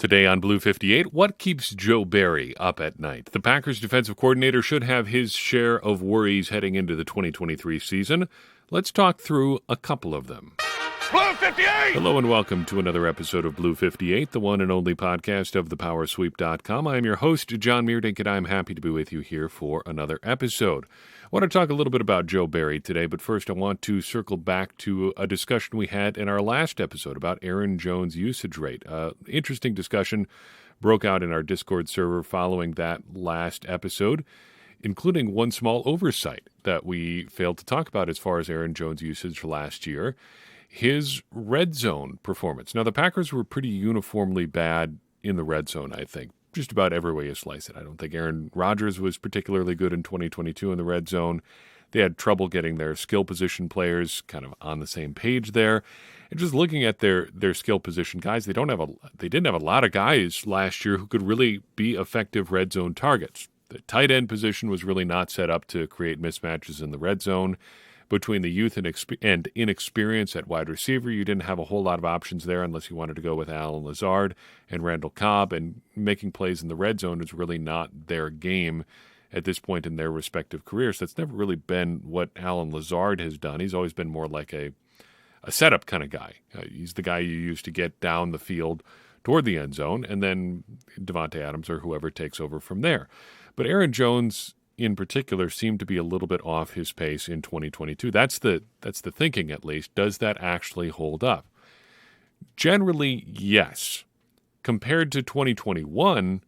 Today on Blue 58, what keeps Joe Barry up at night? The Packers defensive coordinator should have his share of worries heading into the 2023 season. Let's talk through a couple of them. Blue 58! Hello and welcome to another episode of Blue 58, the one and only podcast of thepowersweep.com. I am your host, John Meerdink, and I'm happy to be with you here for another episode. I want to talk a little bit about Joe Barry today, but first I want to circle back to a discussion we had in our last episode about Aaron Jones' usage rate. Interesting discussion broke out in our Discord server following that last episode, including one small oversight that we failed to talk about as far as Aaron Jones' usage last year. His red zone performance. Now, the Packers were pretty uniformly bad in the red zone, I think. Just about every way you slice it. I don't think Aaron Rodgers was particularly good in 2022 in the red zone. They had trouble getting their skill position players kind of on the same page there. And just looking at their skill position guys, they didn't have a lot of guys last year who could really be effective red zone targets. The tight end position was really not set up to create mismatches in the red zone. Between the youth and inexperience at wide receiver, you didn't have a whole lot of options there unless you wanted to go with Allen Lazard and Randall Cobb, and making plays in the red zone is really not their game at this point in their respective careers. That's never really been what Allen Lazard has done. He's always been more like a setup kind of guy. He's the guy you use to get down the field toward the end zone, and then Davante Adams or whoever takes over from there. But Aaron Jones in particular seemed to be a little bit off his pace in 2022. That's the thinking, at least. Does that actually hold up? Generally, yes. Compared to 2021,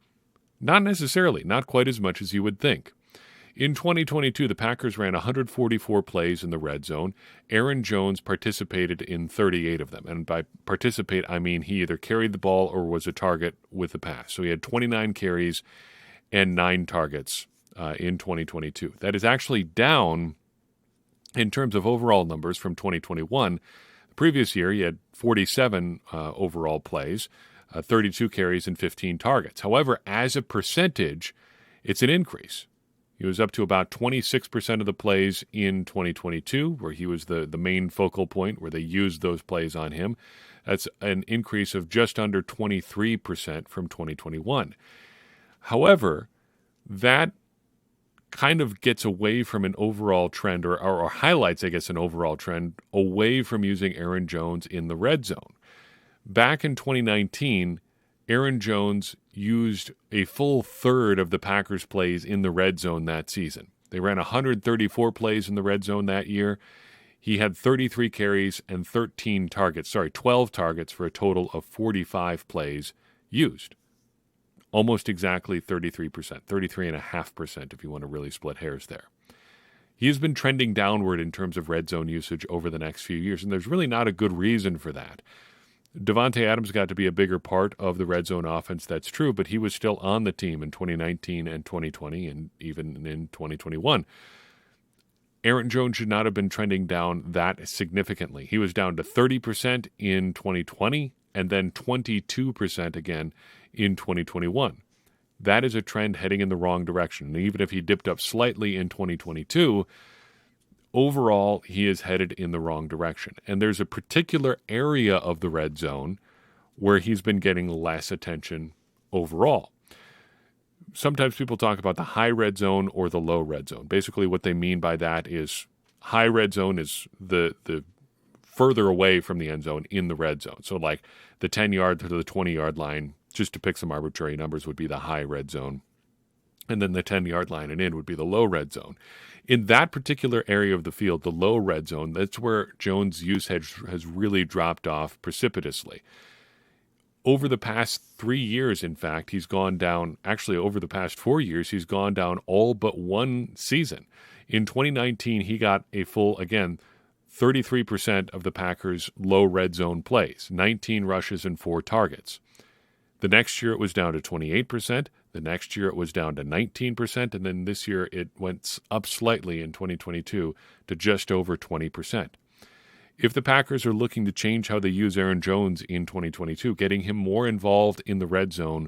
not necessarily, not quite as much as you would think. In 2022, the Packers ran 144 plays in the red zone. Aaron Jones participated in 38 of them. And by participate, I mean he either carried the ball or was a target with the pass. So he had 29 carries and 9 targets in 2022. That is actually down in terms of overall numbers from 2021. The previous year, he had 47 overall plays, 32 carries, and 15 targets. However, as a percentage, it's an increase. He was up to about 26% of the plays in 2022, where he was the main focal point, where they used those plays on him. That's an increase of just under 23% from 2021. However, that kind of gets away from an overall trend or highlights, I guess, an overall trend away from using Aaron Jones in the red zone. Back in 2019, Aaron Jones used a full third of the Packers' plays in the red zone that season. They ran 134 plays in the red zone that year. He had 33 carries and 12 targets for a total of 45 plays used. Almost exactly 33%, 33.5% if you want to really split hairs there. He has been trending downward in terms of red zone usage over the next few years, and there's really not a good reason for that. Davante Adams got to be a bigger part of the red zone offense, that's true, but he was still on the team in 2019 and 2020 and even in 2021. Aaron Jones should not have been trending down that significantly. He was down to 30% in 2020 and then 22% again in 2021. That is a trend heading in the wrong direction. And even if he dipped up slightly in 2022, overall he is headed in the wrong direction. And there's a particular area of the red zone where he's been getting less attention overall. Sometimes people talk about the high red zone or the low red zone. Basically what they mean by that is high red zone is the further away from the end zone in the red zone. So like the 10-yard to the 20-yard line, just to pick some arbitrary numbers, would be the high red zone. And then the 10-yard line and in would be the low red zone. In that particular area of the field, the low red zone, that's where Jones' usage has really dropped off precipitously. Over the past 3 years, in fact, he's gone down, actually over the past 4 years, he's gone down all but one season. In 2019, he got a full, again, 33% of the Packers' low red zone plays, 19 rushes and 4 targets. The next year it was down to 28%. The next year it was down to 19%. And then this year it went up slightly in 2022 to just over 20%. If the Packers are looking to change how they use Aaron Jones in 2022, getting him more involved in the red zone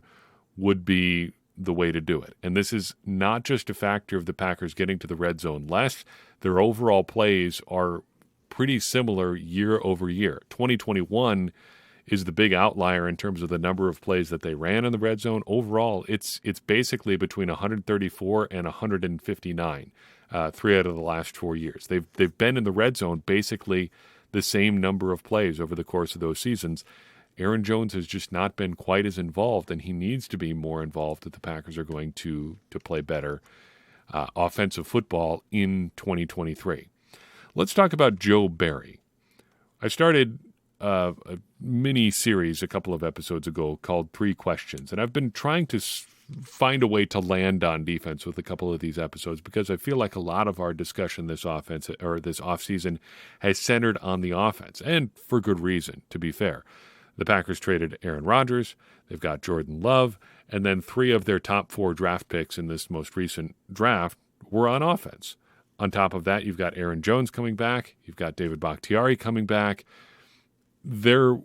would be the way to do it. And this is not just a factor of the Packers getting to the red zone less. Their overall plays are pretty similar year over year. 2021 is the big outlier in terms of the number of plays that they ran in the red zone. Overall, it's basically between 134 and 159, 3 out of the last 4 years. They've been in the red zone basically the same number of plays over the course of those seasons. Aaron Jones has just not been quite as involved, and he needs to be more involved if the Packers are going to play better offensive football in 2023. Let's talk about Joe Barry. I started a mini-series a couple of episodes ago called 3 Questions, and I've been trying to find a way to land on defense with a couple of these episodes because I feel like a lot of our discussion this offseason has centered on the offense, and for good reason, to be fair. The Packers traded Aaron Rodgers, they've got Jordan Love, and then 3 of their top 4 draft picks in this most recent draft were on offense. On top of that, you've got Aaron Jones coming back, you've got David Bakhtiari coming back. There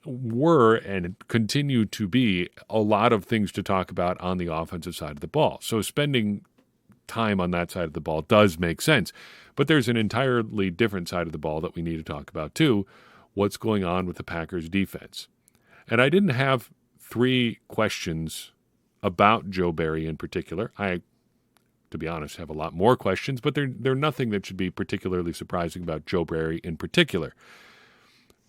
were and continue to be a lot of things to talk about on the offensive side of the ball. So spending time on that side of the ball does make sense. But there's an entirely different side of the ball that we need to talk about too. What's going on with the Packers defense? And I didn't have 3 questions about Joe Barry in particular. I, to be honest, have a lot more questions, but they're nothing that should be particularly surprising about Joe Barry in particular.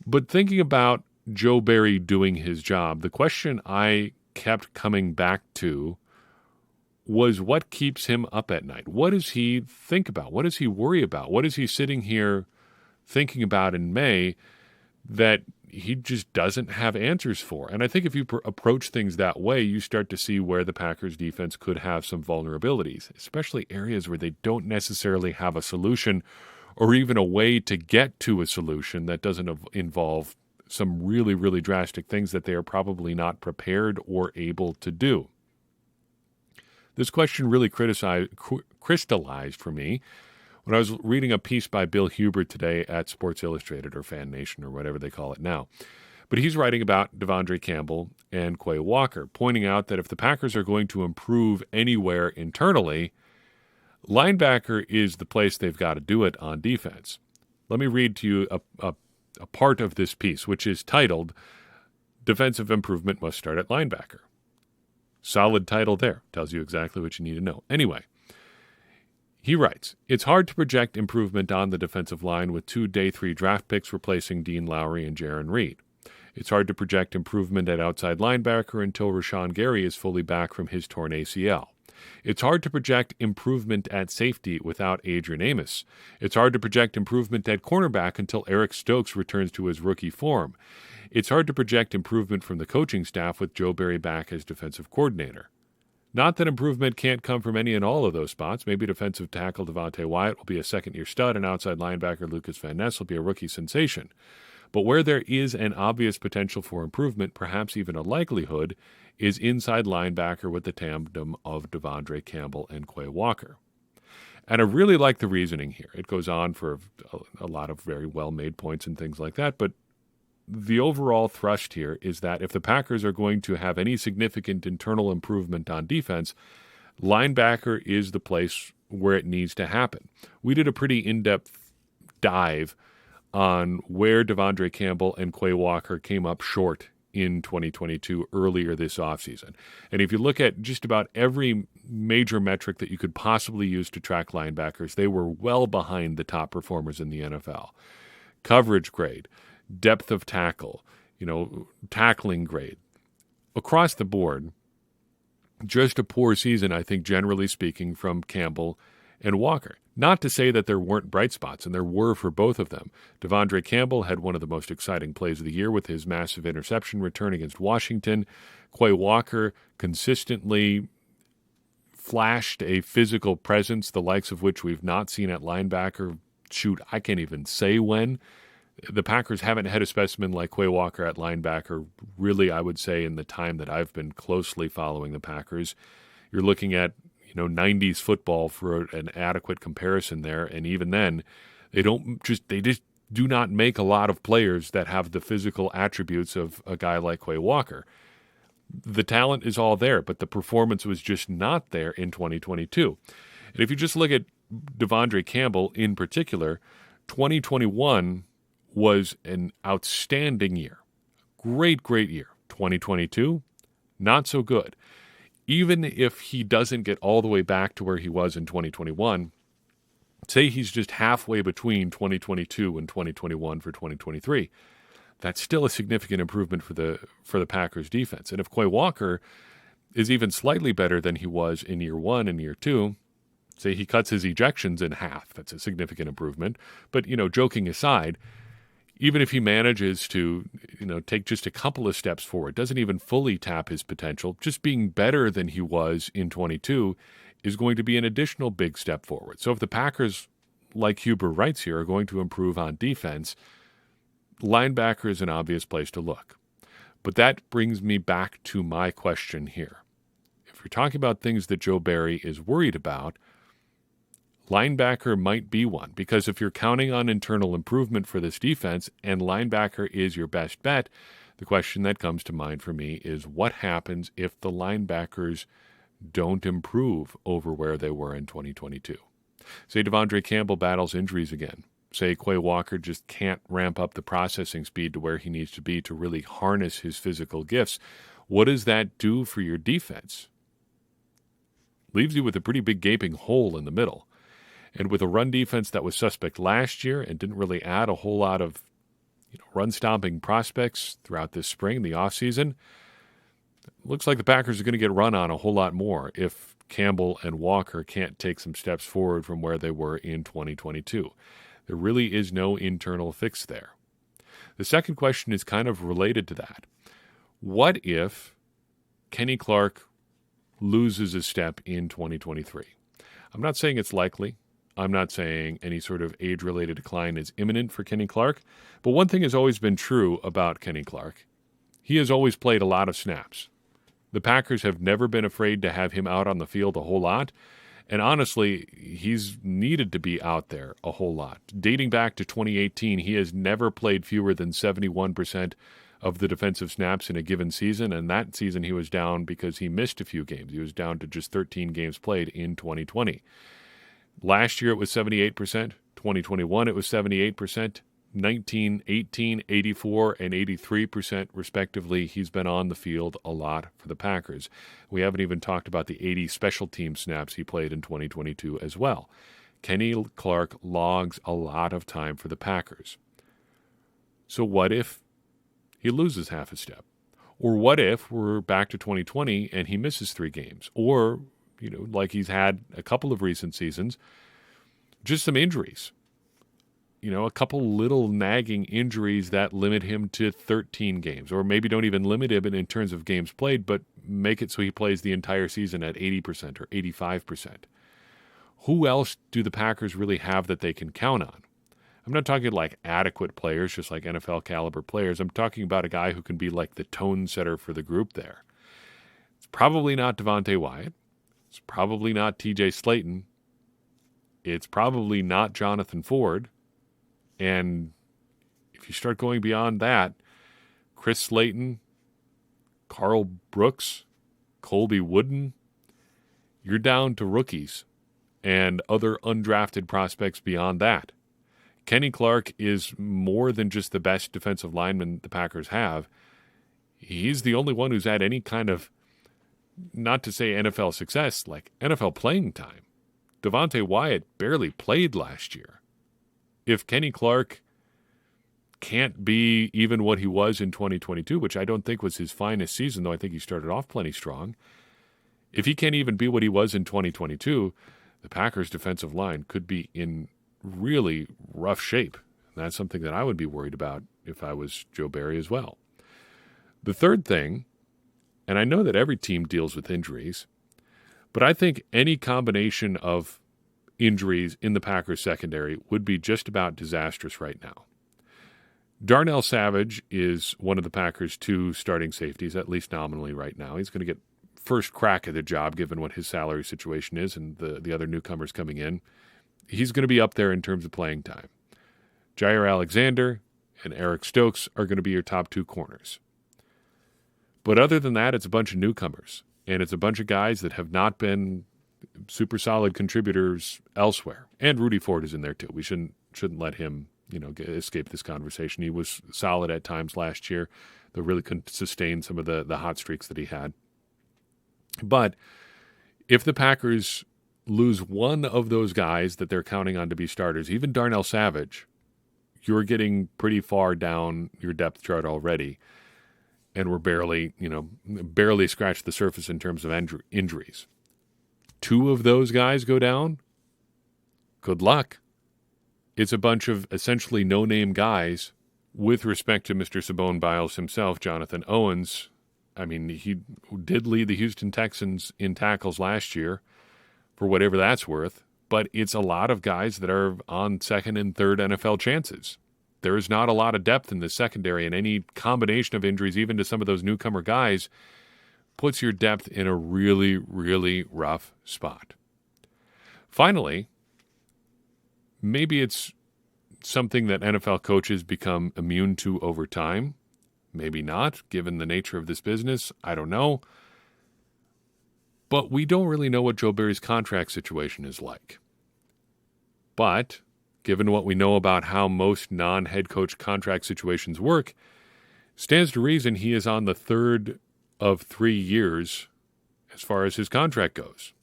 But thinking about Joe Barry doing his job, the question I kept coming back to was what keeps him up at night? What does he think about? What does he worry about? What is he sitting here thinking about in May that he just doesn't have answers for? And I think if you approach things that way, you start to see where the Packers defense could have some vulnerabilities, especially areas where they don't necessarily have a solution or even a way to get to a solution that doesn't involve some really, really drastic things that they are probably not prepared or able to do. This question really crystallized for me when I was reading a piece by Bill Huber today at Sports Illustrated or Fan Nation or whatever they call it now. But he's writing about Devondre Campbell and Quay Walker, pointing out that if the Packers are going to improve anywhere internally, linebacker is the place they've got to do it on defense. Let me read to you a part of this piece, which is titled, Defensive Improvement Must Start at Linebacker. Solid title there. Tells you exactly what you need to know. Anyway, he writes, it's hard to project improvement on the defensive line with 2 day 3 draft picks replacing Dean Lowry and Jarran Reed. It's hard to project improvement at outside linebacker until Rashawn Gary is fully back from his torn ACL. It's hard to project improvement at safety without Adrian Amos. It's hard to project improvement at cornerback until Eric Stokes returns to his rookie form. It's hard to project improvement from the coaching staff with Joe Barry back as defensive coordinator. Not that improvement can't come from any and all of those spots. Maybe defensive tackle Devontae Wyatt will be a second-year stud, and outside linebacker Lucas Van Ness will be a rookie sensation. But where there is an obvious potential for improvement, perhaps even a likelihood, is inside linebacker with the tandem of Devondre Campbell and Quay Walker. And I really like the reasoning here. It goes on for a lot of very well-made points and things like that, but the overall thrust here is that if the Packers are going to have any significant internal improvement on defense, linebacker is the place where it needs to happen. We did a pretty in-depth dive on where Devondre Campbell and Quay Walker came up short in 2022 earlier this offseason. And if you look at just about every major metric that you could possibly use to track linebackers, they were well behind the top performers in the NFL. Coverage grade, depth of tackle, tackling grade. Across the board, just a poor season, I think, generally speaking, from Campbell and Walker. Not to say that there weren't bright spots, and there were for both of them. Devondre Campbell had one of the most exciting plays of the year with his massive interception return against Washington. Quay Walker consistently flashed a physical presence, the likes of which we've not seen at linebacker. Shoot, I can't even say when. The Packers haven't had a specimen like Quay Walker at linebacker, really, I would say, in the time that I've been closely following the Packers. You're looking at 90s football for an adequate comparison there, and even then, they just do not make a lot of players that have the physical attributes of a guy like Quay Walker. The talent is all there, but the performance was just not there in 2022. And if you just look at Devondre Campbell in particular, 2021 was an outstanding year. great year. 2022, not so good. Even if he doesn't get all the way back to where he was in 2021, say he's just halfway between 2022 and 2021 for 2023. That's still a significant improvement for the Packers defense. And if Quay Walker is even slightly better than he was in year one and year two, say he cuts his ejections in half, that's a significant improvement. But, joking aside, even if he manages to, take just a couple of steps forward, doesn't even fully tap his potential, just being better than he was in 22 is going to be an additional big step forward. So if the Packers, like Huber writes here, are going to improve on defense, linebacker is an obvious place to look. But that brings me back to my question here. If you're talking about things that Joe Barry is worried about, linebacker might be one, because if you're counting on internal improvement for this defense and linebacker is your best bet, the question that comes to mind for me is what happens if the linebackers don't improve over where they were in 2022? Say Devondre Campbell battles injuries again. Say Quay Walker just can't ramp up the processing speed to where he needs to be to really harness his physical gifts. What does that do for your defense? Leaves you with a pretty big gaping hole in the middle. And with a run defense that was suspect last year and didn't really add a whole lot of run-stopping prospects throughout this spring, the offseason, looks like the Packers are going to get run on a whole lot more if Campbell and Walker can't take some steps forward from where they were in 2022. There really is no internal fix there. The second question is kind of related to that. What if Kenny Clark loses a step in 2023? I'm not saying it's likely. I'm not saying any sort of age-related decline is imminent for Kenny Clark, but one thing has always been true about Kenny Clark. He has always played a lot of snaps. The Packers have never been afraid to have him out on the field a whole lot, and honestly, he's needed to be out there a whole lot. Dating back to 2018, he has never played fewer than 71% of the defensive snaps in a given season, and that season he was down because he missed a few games. He was down to just 13 games played in 2020. Last year it was 78%. 2021 it was 78%. 19, 18, 84, and 83% respectively. He's been on the field a lot for the Packers. We haven't even talked about the 80 special team snaps he played in 2022 as well. Kenny Clark logs a lot of time for the Packers. So what if he loses half a step? Or what if we're back to 2020 and he misses 3 games? Or, like he's had a couple of recent seasons, just some injuries. A couple little nagging injuries that limit him to 13 games, or maybe don't even limit him in terms of games played, but make it so he plays the entire season at 80% or 85%. Who else do the Packers really have that they can count on? I'm not talking like adequate players, just like NFL caliber players. I'm talking about a guy who can be like the tone setter for the group there. It's probably not Devontae Wyatt. It's probably not TJ Slaton. It's probably not Jonathan Ford. And if you start going beyond that, Chris Slayton, Carl Brooks, Colby Wooden, you're down to rookies and other undrafted prospects beyond that. Kenny Clark is more than just the best defensive lineman the Packers have. He's the only one who's had any kind of, not to say NFL success, like NFL playing time. Devontae Wyatt barely played last year. If Kenny Clark can't be even what he was in 2022, which I don't think was his finest season, though I think he started off plenty strong, if he can't even be what he was in 2022, the Packers' defensive line could be in really rough shape. And that's something that I would be worried about if I was Joe Barry as well. The third thing, and I know that every team deals with injuries, but I think any combination of injuries in the Packers secondary would be just about disastrous right now. Darnell Savage is one of the Packers' 2 starting safeties, at least nominally right now. He's going to get first crack at the job given what his salary situation is and the other newcomers coming in. He's going to be up there in terms of playing time. Jair Alexander and Eric Stokes are going to be your top 2 corners. But other than that, it's a bunch of newcomers, and it's a bunch of guys that have not been super solid contributors elsewhere. And Rudy Ford is in there too. We shouldn't let him, escape this conversation. He was solid at times last year. that really couldn't sustain some of the hot streaks that he had. But if the Packers lose one of those guys that they're counting on to be starters, even Darnell Savage, you're getting pretty far down your depth chart already. And we're barely scratched the surface in terms of injuries. Two of those guys go down, good luck. It's a bunch of essentially no-name guys with respect to Mr. Simone Biles himself, Jonathan Owens. I mean, he did lead the Houston Texans in tackles last year, for whatever that's worth, but it's a lot of guys that are on second and third NFL chances. There is not a lot of depth in the secondary, and any combination of injuries, even to some of those newcomer guys, puts your depth in a really, really rough spot. Finally, maybe it's something that NFL coaches become immune to over time. Maybe not, given the nature of this business. I don't know. But we don't really know what Joe Barry's contract situation is like. But given what we know about how most non-head coach contract situations work, stands to reason he is on the third of 3 years as far as his contract goes.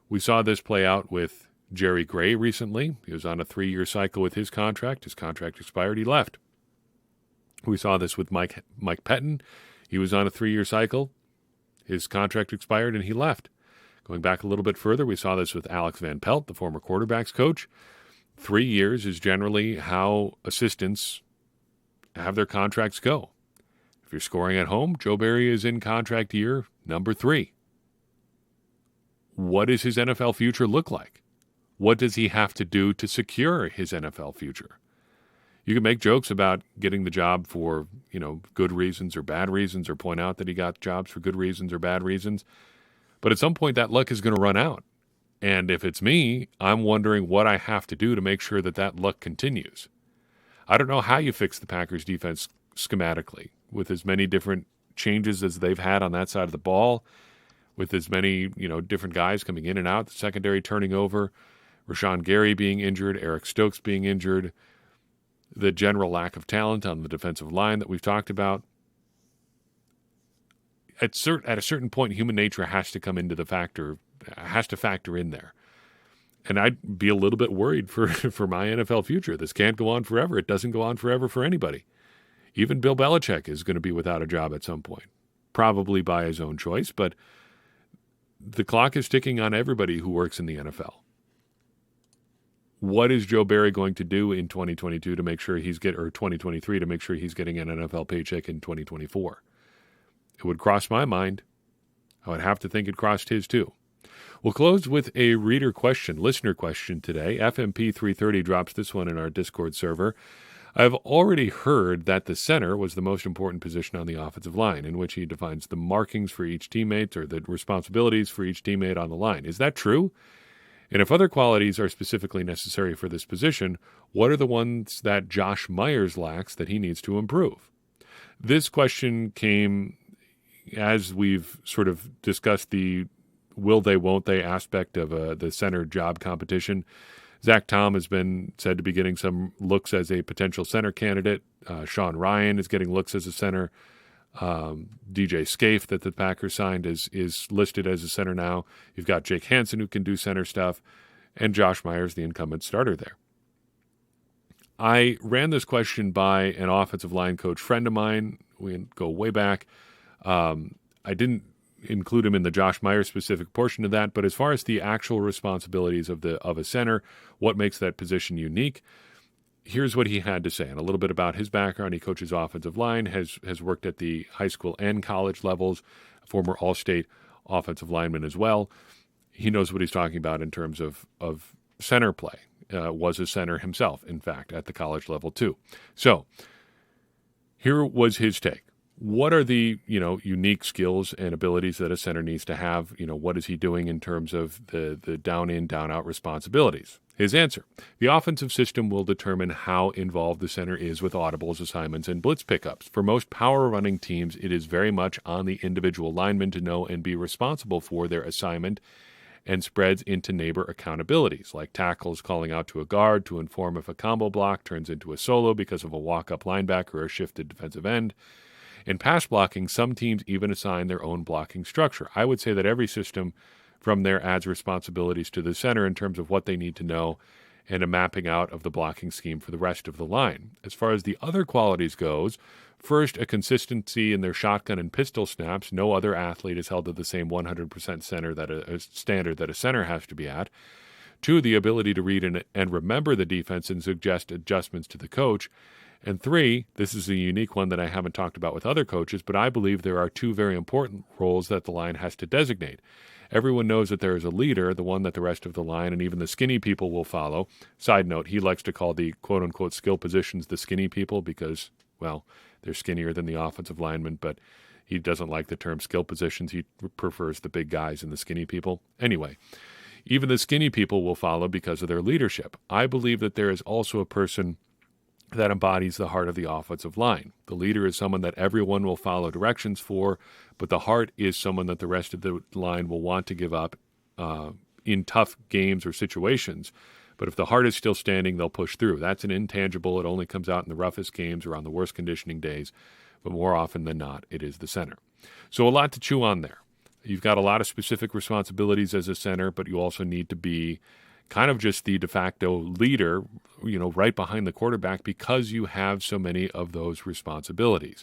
We saw this play out with Jerry Gray recently. He was on a 3-year cycle with his contract. His contract expired. He left. We saw this with Mike Pettin. He was on a 3-year cycle. His contract expired and he left. Going back a little bit further, we saw this with Alex Van Pelt, the former quarterbacks coach. 3 years is generally how assistants have their contracts go. If you're scoring at home, Joe Barry is in contract year number 3. What does his NFL future look like? What does he have to do to secure his NFL future? You can make jokes about getting the job for, good reasons or bad reasons, or point out that he got jobs for good reasons or bad reasons. But at some point, that luck is going to run out. And if it's me, I'm wondering what I have to do to make sure that luck continues. I don't know how you fix the Packers defense schematically with as many different changes as they've had on that side of the ball, with as many, different guys coming in and out, the secondary turning over, Rashawn Gary being injured, Eric Stokes being injured, the general lack of talent on the defensive line that we've talked about. At a certain point, human nature has to come into has to factor in there. And I'd be a little bit worried for my NFL future. This can't go on forever. It doesn't go on forever for anybody. Even Bill Belichick is going to be without a job at some point, probably by his own choice, but the clock is ticking on everybody who works in the NFL. What is Joe Barry going to do in 2022 to make sure or 2023 to make sure he's getting an NFL paycheck in 2024? It would cross my mind. I would have to think it crossed his too. We'll close with a listener question today. FMP 330 drops this one in our Discord server. I've already heard that the center was the most important position on the offensive line, in which he defines the markings for each teammate or the responsibilities for each teammate on the line. Is that true? And if other qualities are specifically necessary for this position, what are the ones that Josh Myers lacks that he needs to improve? This question came as we've sort of discussed the will they, won't they aspect of the center job competition. Zach Tom has been said to be getting some looks as a potential center candidate. Sean Ryan is getting looks as a center. DJ Scaife that the Packers signed is listed as a center now. You've got Jake Hansen who can do center stuff, and Josh Myers, the incumbent starter there. I ran this question by an offensive line coach friend of mine. We go way back. I didn't include him in the Josh Myers specific portion of that, but as far as the actual responsibilities of a center, what makes that position unique, here's what he had to say, and a little bit about his background. He coaches offensive line, has worked at the high school and college levels, former All-State offensive lineman as well. He knows what he's talking about in terms of center play. Was a center himself, in fact, at the college level too. So here was his take. What are the, unique skills and abilities that a center needs to have? What is he doing in terms of the down in, down out responsibilities? His answer: the offensive system will determine how involved the center is with audibles, assignments, and blitz pickups. For most power running teams, it is very much on the individual lineman to know and be responsible for their assignment, and spreads into neighbor accountabilities, like tackles calling out to a guard to inform if a combo block turns into a solo because of a walk-up linebacker or a shifted defensive end. In pass blocking, some teams even assign their own blocking structure. I would say that every system from there adds responsibilities to the center in terms of what they need to know and a mapping out of the blocking scheme for the rest of the line. As far as the other qualities goes, first, a consistency in their shotgun and pistol snaps. No other athlete is held to the same 100% standard that a center has to be at. Two, the ability to read and remember the defense and suggest adjustments to the coach. And three, this is a unique one that I haven't talked about with other coaches, but I believe there are two very important roles that the line has to designate. Everyone knows that there is a leader, the one that the rest of the line and even the skinny people will follow. Side note, he likes to call the quote-unquote skill positions the skinny people because, well, they're skinnier than the offensive linemen, but he doesn't like the term skill positions. He prefers the big guys and the skinny people. Anyway, even the skinny people will follow because of their leadership. I believe that there is also a person that embodies the heart of the offensive line. The leader is someone that everyone will follow directions for, but the heart is someone that the rest of the line will want to give up in tough games or situations. But if the heart is still standing, they'll push through. That's an intangible. It only comes out in the roughest games or on the worst conditioning days, but more often than not, it is the center. So a lot to chew on there. You've got a lot of specific responsibilities as a center, but you also need to be kind of just the de facto leader, right behind the quarterback because you have so many of those responsibilities.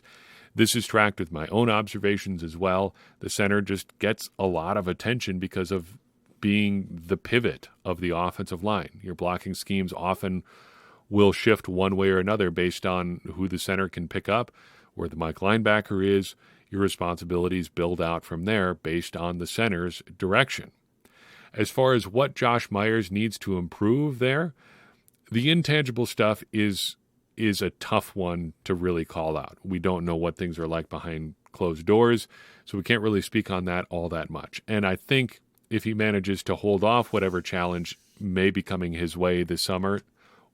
This is tracked with my own observations as well. The center just gets a lot of attention because of being the pivot of the offensive line. Your blocking schemes often will shift one way or another based on who the center can pick up, where the Mike linebacker is. Your responsibilities build out from there based on the center's direction. As far as what Josh Myers needs to improve there, the intangible stuff is a tough one to really call out. We don't know what things are like behind closed doors, so we can't really speak on that all that much. And I think if he manages to hold off whatever challenge may be coming his way this summer,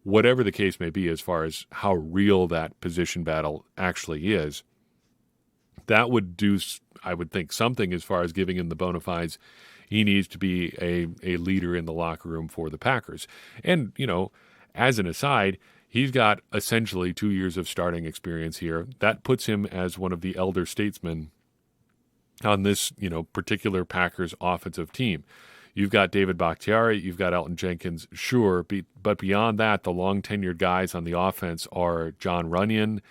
whatever the case may be as far as how real that position battle actually is, that would do, I would think, something as far as giving him the bona fides he needs to be a leader in the locker room for the Packers. And, as an aside, he's got essentially 2 years of starting experience here. That puts him as one of the elder statesmen on this, particular Packers offensive team. You've got David Bakhtiari, you've got Elgton Jenkins, sure, but beyond that, the long-tenured guys on the offense are John Runyan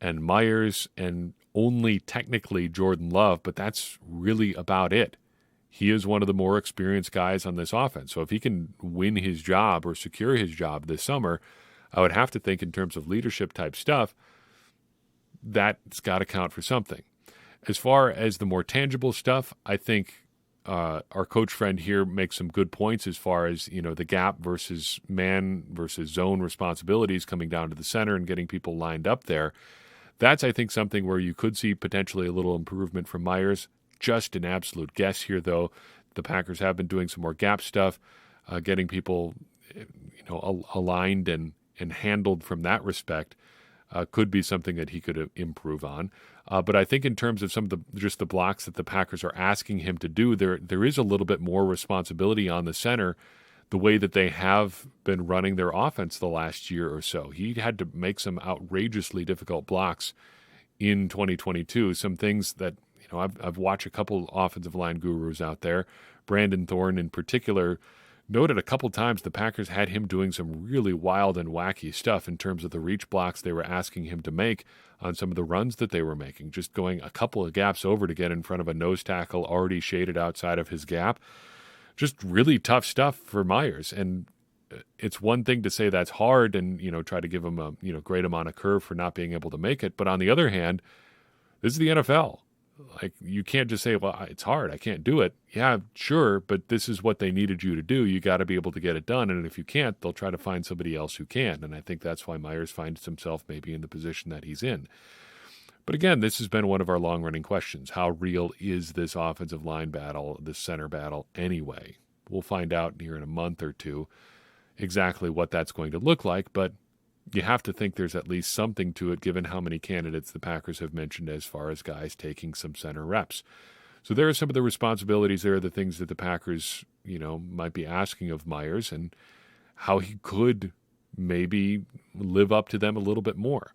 and Myers and only technically Jordan Love, but that's really about it. He is one of the more experienced guys on this offense. So if he can win his job or secure his job this summer, I would have to think in terms of leadership type stuff, that's got to count for something. As far as the more tangible stuff, I think our coach friend here makes some good points as far as, the gap versus man versus zone responsibilities coming down to the center and getting people lined up there. That's, I think, something where you could see potentially a little improvement from Myers. Just an absolute guess here, though. The Packers have been doing some more gap stuff, getting people, aligned and handled from that respect. Could be something that he could improve on. But I think in terms of some of the blocks that the Packers are asking him to do, there is a little bit more responsibility on the center, the way that they have been running their offense the last year or so. He had to make some outrageously difficult blocks in 2022, some things that, I've watched a couple offensive line gurus out there. Brandon Thorne in particular noted a couple times the Packers had him doing some really wild and wacky stuff in terms of the reach blocks they were asking him to make on some of the runs that they were making, just going a couple of gaps over to get in front of a nose tackle already shaded outside of his gap. Just really tough stuff for Myers. And it's one thing to say that's hard and, try to give him a, great amount of curve for not being able to make it. But on the other hand, this is the NFL. Like, you can't just say, well, it's hard, I can't do it. Yeah, sure, but this is what they needed you to do. You got to be able to get it done. And if you can't, they'll try to find somebody else who can. And I think that's why Myers finds himself maybe in the position that he's in. But again, this has been one of our long-running questions. How real is this offensive line battle, this center battle anyway? We'll find out here in a month or two exactly what that's going to look like, but you have to think there's at least something to it given how many candidates the Packers have mentioned as far as guys taking some center reps. So there are some of the responsibilities there, the things that the Packers, might be asking of Myers and how he could maybe live up to them a little bit more.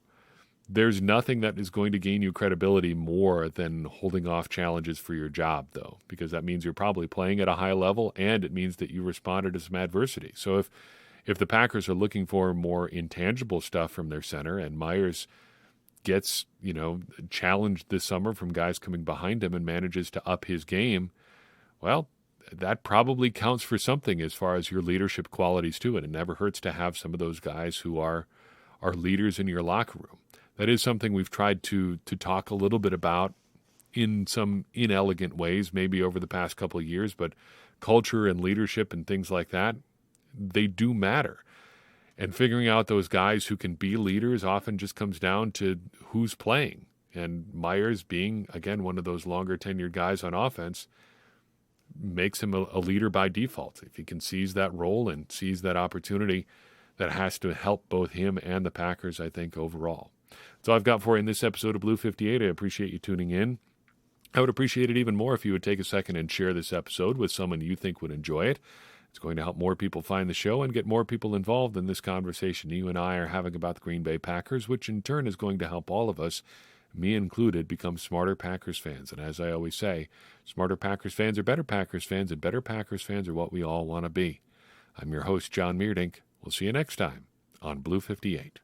There's nothing that is going to gain you credibility more than holding off challenges for your job, though, because that means you're probably playing at a high level, and it means that you responded to some adversity. So if the Packers are looking for more intangible stuff from their center, and Myers gets, challenged this summer from guys coming behind him and manages to up his game, well, that probably counts for something as far as your leadership qualities too. And it never hurts to have some of those guys who are leaders in your locker room. That is something we've tried to talk a little bit about in some inelegant ways, maybe over the past couple of years, but culture and leadership and things like that, they do matter. And figuring out those guys who can be leaders often just comes down to who's playing. And Myers, being, again, one of those longer tenured guys on offense, makes him a leader by default. If he can seize that role and seize that opportunity, that has to help both him and the Packers, I think, overall. That's all I've got for you in this episode of Blue 58. I appreciate you tuning in. I would appreciate it even more if you would take a second and share this episode with someone you think would enjoy it. It's going to help more people find the show and get more people involved in this conversation you and I are having about the Green Bay Packers, which in turn is going to help all of us, me included, become smarter Packers fans. And as I always say, smarter Packers fans are better Packers fans, and better Packers fans are what we all want to be. I'm your host, John Meerdink. We'll see you next time on Blue 58.